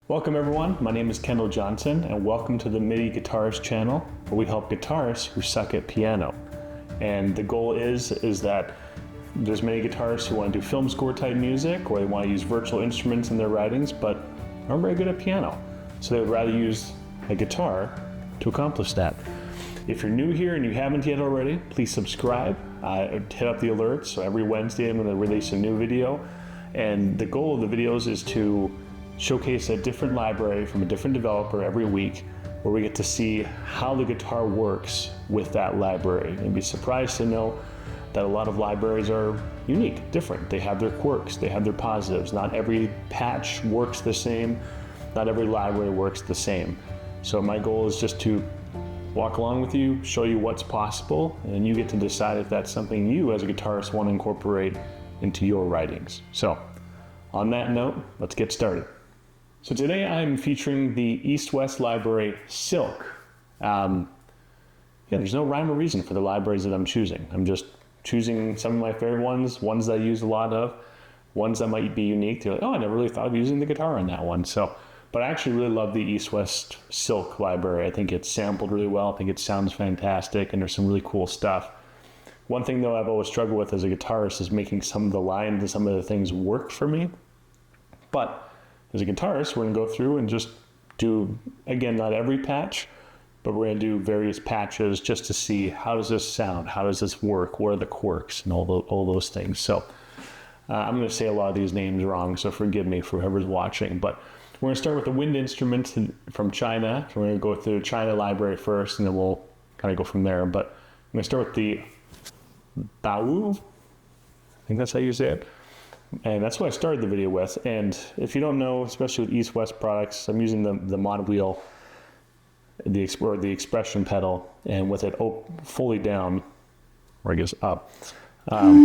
Welcome everyone, my name is Kendall Johnson and welcome to the Midi Guitarist Channel, where we help guitarists who suck at piano. And the goal is that there's many guitarists who want to do film score type music, or they want to use virtual instruments in their writings, but aren't very good at piano. So they would rather use a guitar to accomplish that. If you're new here and you haven't yet already, please subscribe, hit up the alerts. So every Wednesday I'm going to release a new video. And the goal of the videos is to showcase a different library from a different developer every week, where we get to see how the guitar works with that library. And be surprised to know that a lot of libraries are unique, different. They have their quirks, they have their positives. Not every patch works the same, not every library works the same. So my goal is just to walk along with you, show you what's possible, and you get to decide if that's something you as a guitarist want to incorporate into your writings. So on that note, let's get started. So today I'm featuring the East-West library Silk. There's no rhyme or reason for the libraries that I'm choosing. I'm just choosing some of my favorite ones that I use a lot of, ones that might be unique. They're like, oh, I never really thought of using the guitar on that one. But I actually really love the East-West Silk library. I think it's sampled really well. I think it sounds fantastic, and there's some really cool stuff. One thing though I've always struggled with as a guitarist is making some of the lines and some of the things work for me. But as a guitarist, we're gonna go through and just do, again, not every patch, but we're gonna do various patches just to see how does this sound, how does this work, what are the quirks, and all those things. So I'm gonna say a lot of these names wrong, so forgive me for whoever's watching. But we're gonna start with the wind instruments from China. So we're gonna go through the China library first, and then we'll kind of go from there. But I'm gonna start with the Bao. I think that's how you say it. And that's what I started the video with. And if you don't know, especially with East-West products, I'm using the mod wheel, the expression pedal, and with it fully down, or I guess up. And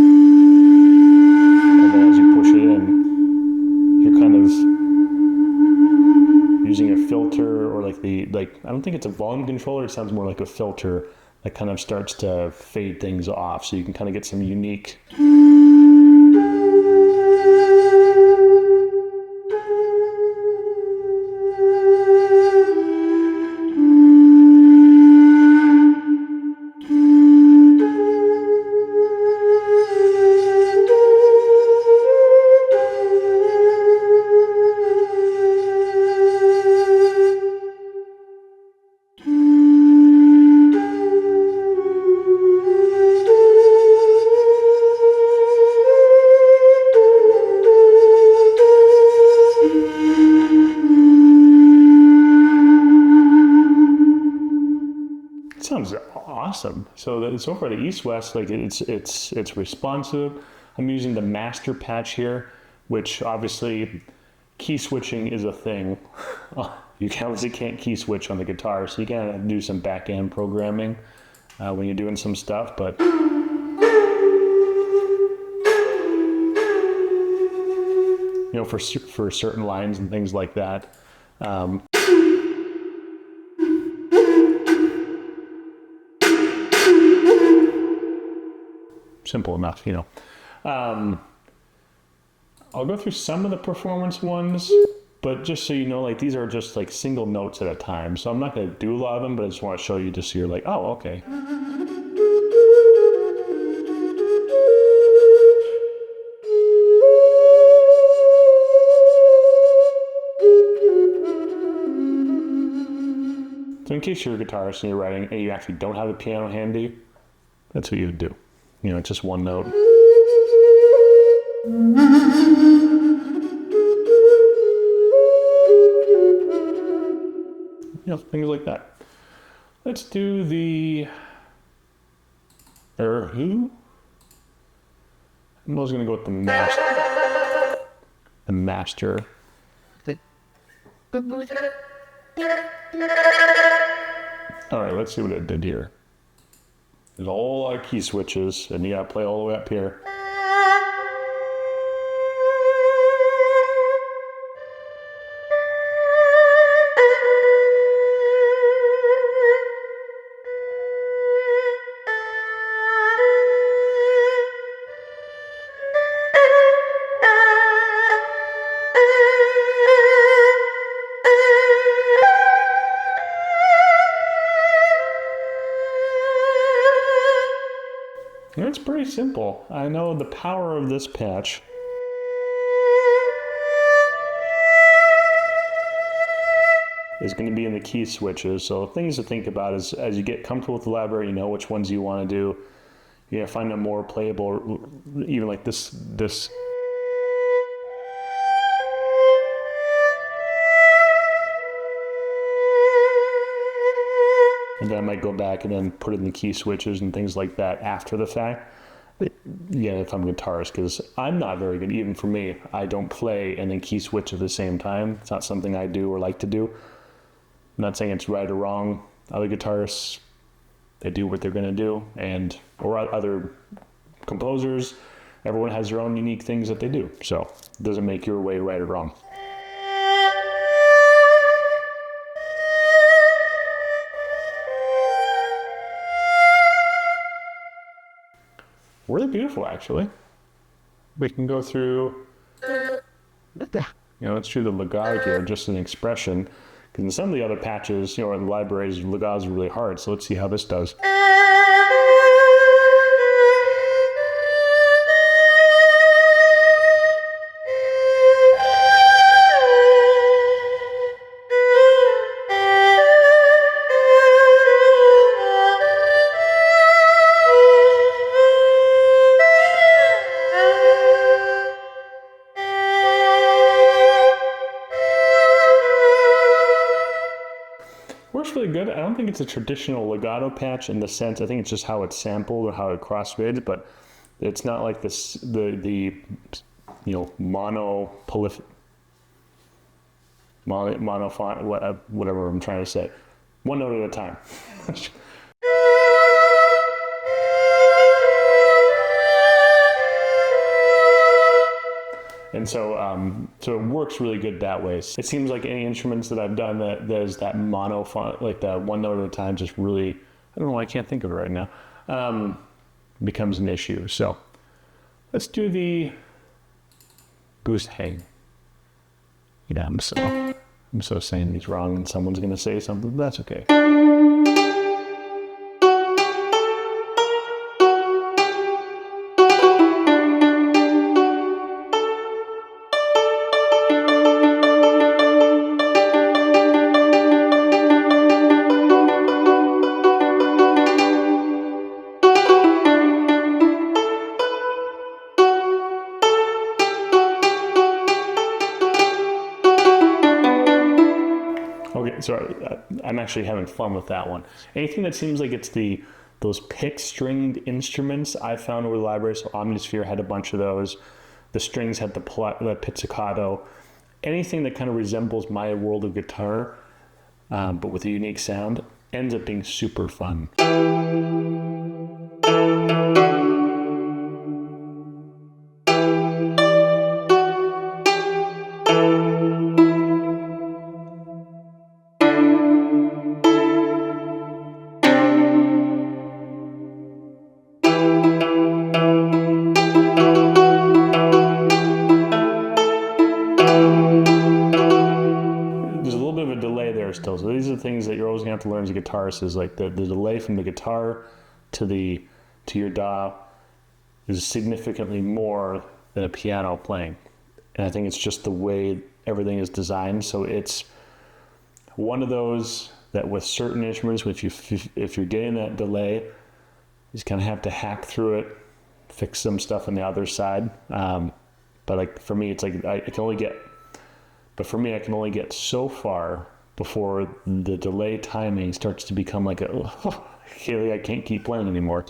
then as you push it in, you're kind of using a filter, or I don't think it's a volume controller, it sounds more like a filter that kind of starts to fade things off, so you can kind of get some unique sounds awesome. So far the East-West, it's responsive. I'm using the master patch here, which obviously key switching is a thing. You obviously can't key switch on the guitar, so you gotta do some back end programming when you're doing some stuff. But for certain lines and things like that. Simple enough, I'll go through some of the performance ones, but just so you know, these are just single notes at a time. So I'm not going to do a lot of them, but I just want to show you just so you're like, oh, okay. So in case you're a guitarist and you're writing and you actually don't have a piano handy, that's what you would do. It's just one note. Things like that. Let's do the who? I'm always gonna go with the master. The master. All right, let's see what it did here. There's a whole lot of key switches, and you gotta play all the way up here. pretty simple. I know the power of this patch is going to be in the key switches. So things to think about is as you get comfortable with the library, you know which ones you want to do. You know, find them more playable, even like this. And then I might go back and then put in the key switches and things like that after the fact. But, yeah, if I'm a guitarist, because I'm not very good, even for me. I don't play and then key switch at the same time. It's not something I do or like to do. I'm not saying it's right or wrong. Other guitarists, they do what they're going to do, or other composers, everyone has their own unique things that they do. So it doesn't make your way right or wrong. Really beautiful, actually. We can go through, let's do the legato here, just an expression. Because in some of the other patches, in the libraries, legato are really hard. So let's see how this does. Works really good. I don't think it's a traditional legato patch in the sense, I think it's just how it's sampled or how it crossfades, but it's not like this, the monophonic, whatever I'm trying to say. One note at a time. And so it works really good that way. It seems like any instruments that I've done that there's that monophonic, like that one note at a time, just really, I don't know why I can't think of it right now, becomes an issue. So let's do the boost. Hey, yeah, I'm so saying these wrong, and someone's gonna say something, but that's okay. Okay, so I'm actually having fun with that one. Anything that seems like it's those pick stringed instruments I found over the library. So Omnisphere had a bunch of those. The strings had the pizzicato. Anything that kind of resembles my world of guitar, but with a unique sound, ends up being super fun. Still. So these are the things that you're always gonna have to learn as a guitarist, is like the delay from the guitar to your DAW is significantly more than a piano playing. And I think it's just the way everything is designed. So it's one of those that with certain instruments, if you're getting that delay, you just kind of have to hack through it, fix some stuff on the other side. But like for me, it's like I can only get so far before the delay timing starts to become like I can't keep playing anymore.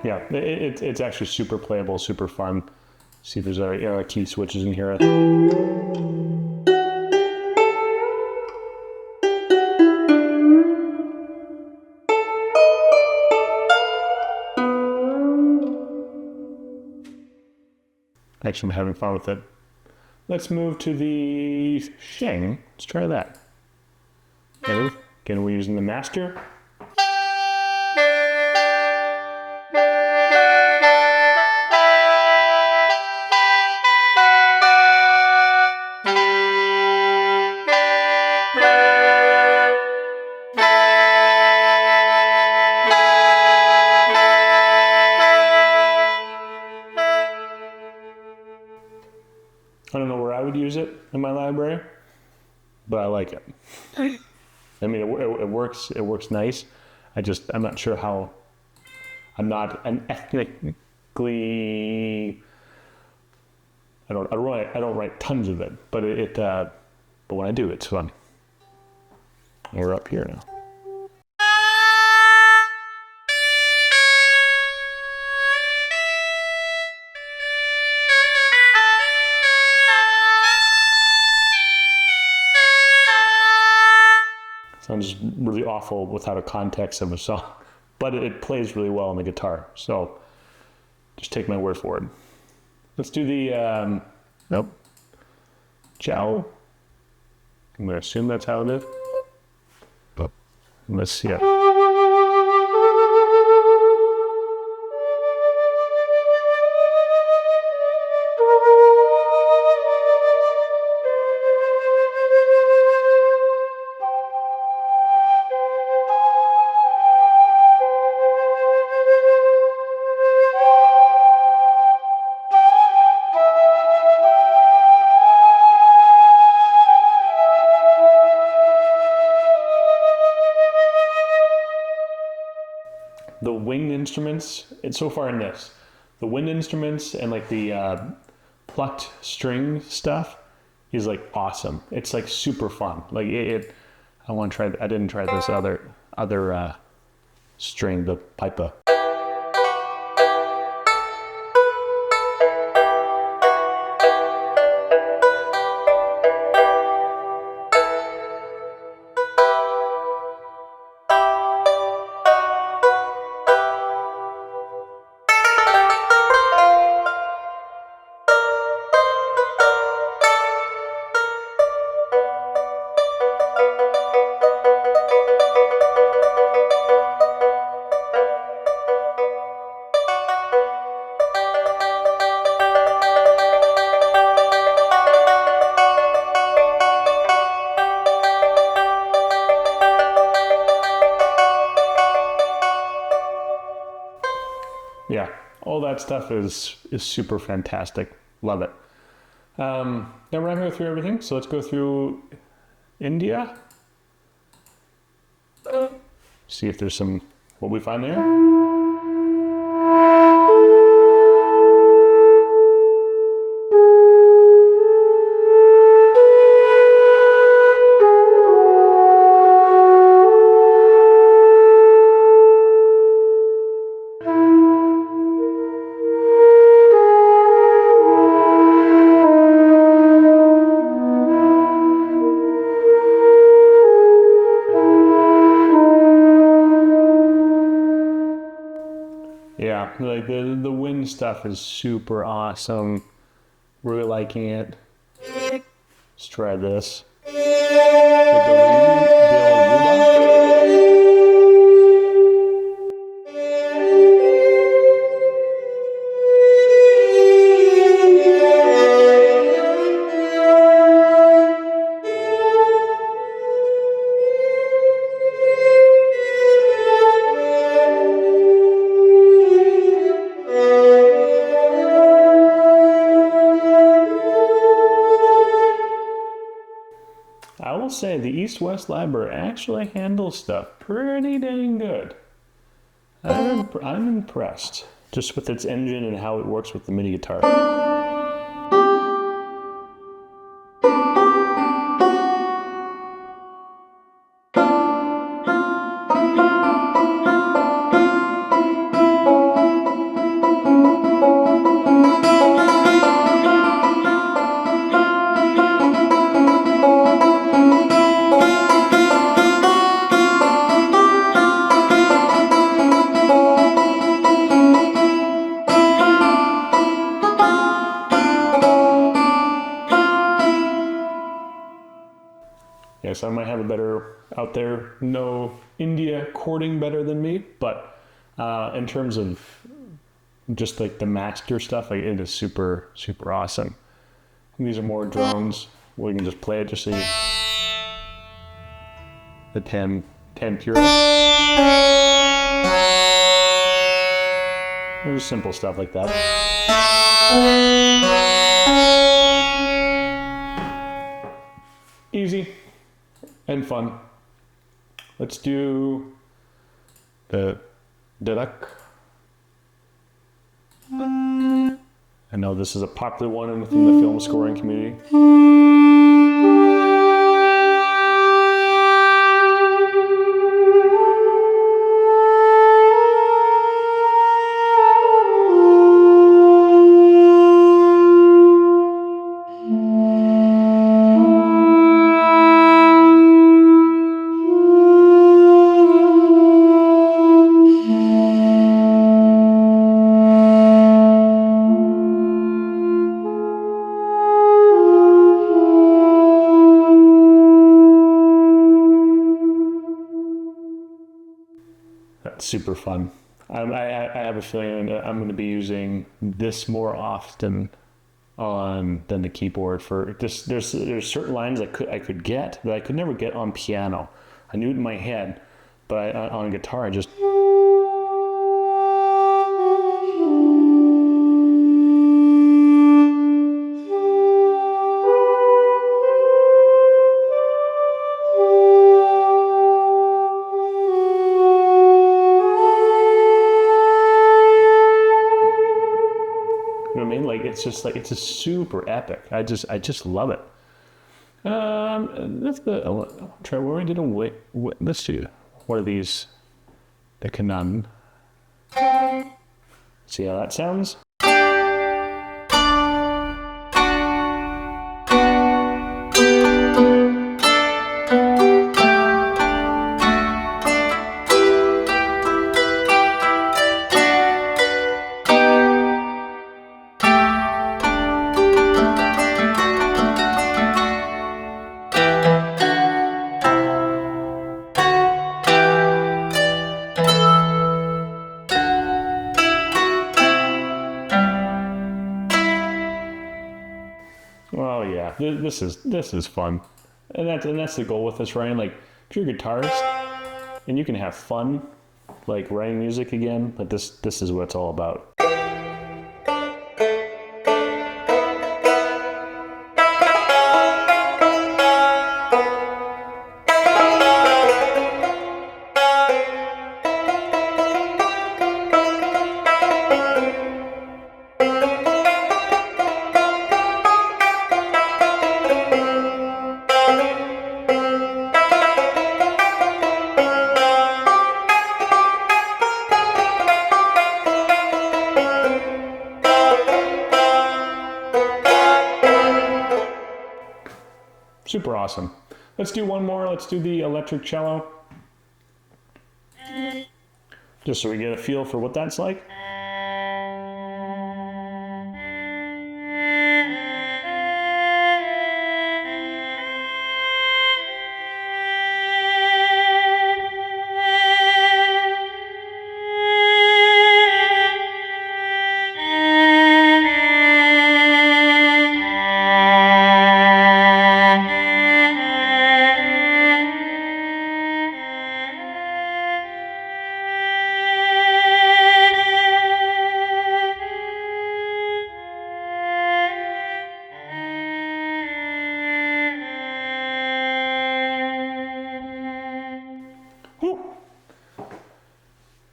Yeah, it's actually super playable, super fun. See if there's a key switches in here. Actually, I'm having fun with it. let's move to the Sheng. Let's try that. Again, we're using the master. I don't know where I would use it in my library, but I like it. I mean, it works. It works nice. I'm not sure how. I'm not an ethnically. I don't write tons of it, but but when I do, it's fun. We're up here now. Sounds really awful without a context of a song, but it plays really well on the guitar. So just take my word for it. Let's do the, nope, ciao. I'm going to assume that's how it is. Let's see it. The wind instruments, and so far in this, the wind instruments and like the plucked string stuff is like awesome. It's like super fun. Like I want to try. I didn't try this other string, the pipa. Yeah, all that stuff is super fantastic. Love it. Now we're not going to go through everything, so let's go through India. See if there's some, what we find there. Yeah, like the wind stuff is super awesome. Really liking it. Let's try this. I will say the East-West Library actually handles stuff pretty dang good. I'm impressed just with its engine and how it works with the MIDI guitar. yeah, so I might have a better out there, no India chording better than me, but in terms of just like the master stuff, like, it is super, super awesome. And these are more drones where you can just play it just so you, the 10 pure. There's simple stuff like that. Easy and fun. Let's do the Duck. I know this is a popular one within the film scoring community. That's super fun. I have a feeling I'm going to be using this more often than the keyboard for this. There's certain lines I could get that I could never get on piano. I knew it in my head, but on guitar I just. You know what I mean? Like, it's just like, it's just super epic. I just love it. Let's go. Try. We're going to do. Let's do. What are these? The Canon. See how that sounds? Oh yeah, this is fun, and that's the goal with this, Ryan. Like, if you're a guitarist and you can have fun, like writing music again, but this is what it's all about. Super awesome. Let's do one more. Let's do the electric cello. Just so we get a feel for what that's like.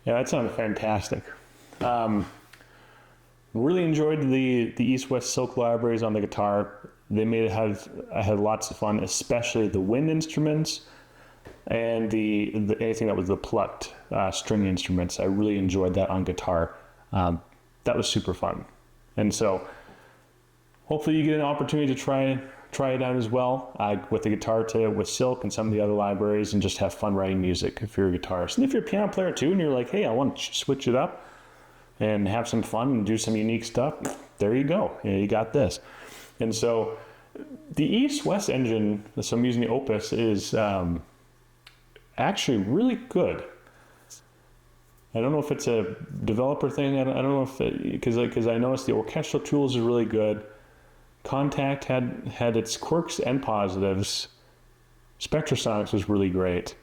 Yeah, that sounded fantastic. Really enjoyed the East-West Silk libraries on the guitar. They made it I had lots of fun, especially the wind instruments and the anything that was the plucked string instruments. I really enjoyed that on guitar. That was super fun, and so hopefully you get an opportunity to try it out as well with the guitar with Silk and some of the other libraries, and just have fun writing music if you're a guitarist. And if you're a piano player too, and you're like, hey, I want to switch it up and have some fun and do some unique stuff, there you go. You got this. And so The East-West engine, so I'm using the Opus, is actually really good. I don't know if it's a developer thing. I don't know if because I noticed the orchestral tools are really good. Contact had its quirks and positives. Spectrasonics was really great.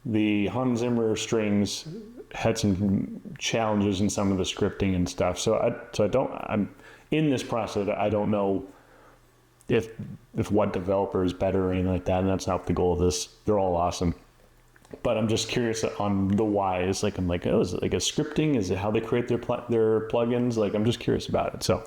The Hans Zimmer strings had some challenges in some of the scripting and stuff. So I'm in this process. I don't know if what developer is better or anything like that, and that's not the goal of this. They're all awesome. But I'm just curious on the whys. Like, I'm like, oh, is it like a scripting? Is it how they create their plugins? Like, I'm just curious about it. So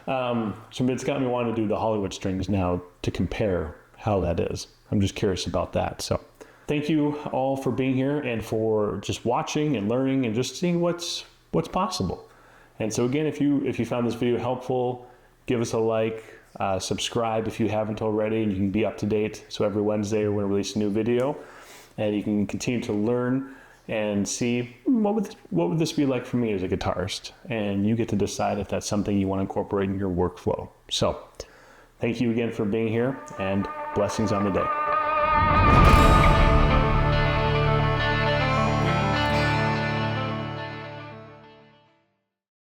it's got me wanting to do the Hollywood strings now to compare how that is. I'm just curious about that. So thank you all for being here and for just watching and learning and just seeing what's possible. And so again, if you found this video helpful, give us a like, subscribe if you haven't already, and you can be up to date. So every Wednesday we're going to release a new video, and you can continue to learn and see what would this be like for me as a guitarist. And you get to decide if that's something you want to incorporate in your workflow. So thank you again for being here, and blessings on the day.